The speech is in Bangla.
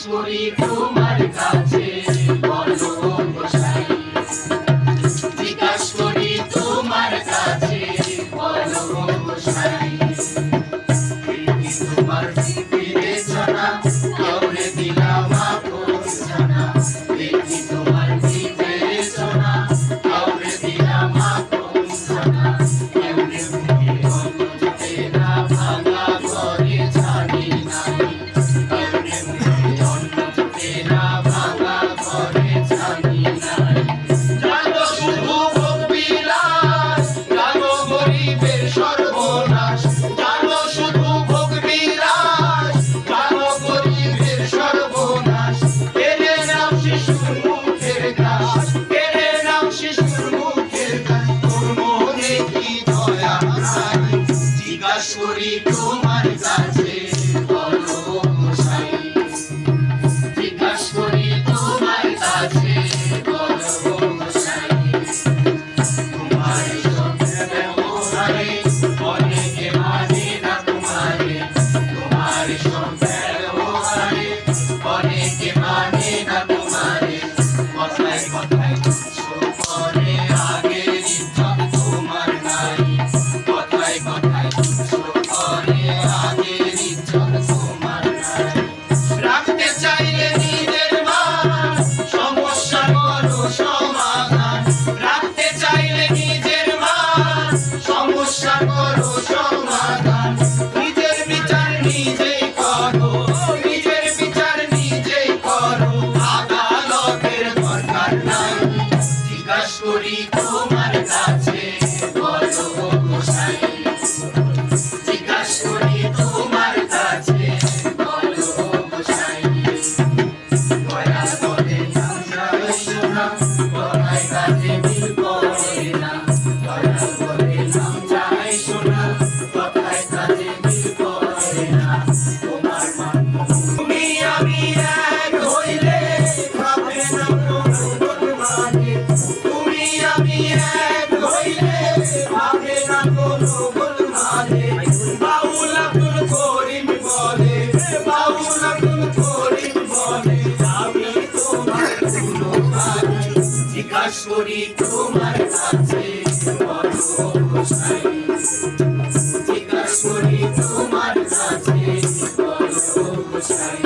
করি তোমার কাছে বলো গোসাই, জিজ্ঞাসা করি তোমার কাছে বলো গোসাই, তোমার বিবেচনা কাউরে দিলাম আপন জানা, দেখি তোমার বিবেচনা কাউরে দিলাম আপন জানা, কেমনে মুখে অন্য জোটে না ভাঙা ঘরে জানি নাই, কেমনে মুখে অন্য জোটে না ভাঙা ঘরে জানি নাই। জানো শুধু ভোগ বিলাস, জানো গরিবের সর্বনাশ, জানো শুধু ভোগ বিলাস, জানো গরিবের সর্বনাশ, কেড়ে নাও শিশুর মুখের ঘাস, কেড়ে নাও শিশুর মুখের ঘাস, তোর মনে কি দয়া নাই, জিজ্ঞাসা করি তোমার কাছে বলো গোসাই, জিজ্ঞাসা করি তোমার কাছে বলো গোসাই, তোমার সঙ্গে ব্যবহারে অনেকে মানে না তোমারে, তোমার সঙ্গে ব্যবহারে অনেকে মানে না তোমারে, কথায় কথায় তুচ্ছ করে আগের ইজ্জত তোমার নাই, কথায় কথায় তুচ্ছ করে আগের ইজ্জত তোমার নাই। রাখতে চাইলে নিজের মান সমস্যা করো সমাধান, রাখতে চাইলে নিজের মান সমস্যা করো সমাধান, নিজের বিচার নিজেই করো, নিজের বিচার নিজেই করো, আদালতের দরকার নাই, জিজ্ঞাসা করি তোমার কাছে বলো গোসাই, জিজ্ঞাসা করি তোমার কাছে বলো গোসাই, দয়া করে নামটাই শোনা, কথায় কাজে মিল করে না, দয়া করে নামটাই শোনা, কথায় কাজে মিল করে না, তোমার মান তুমি আমি এক হইলে ভাবে না কোনো গোলমালে, তুমি আমি এক হইলে ভাবে না কোনো গোলমালে, বাউল আব্দুল করিম বলে, বাউল আব্দুল করিম বলে, আমি তোমার কোনো ভাই, জিজ্ঞাসা করি তোমার কাছে বলো গোসাই, জিজ্ঞাসা করি তোমার কাছে বলো গোসাই।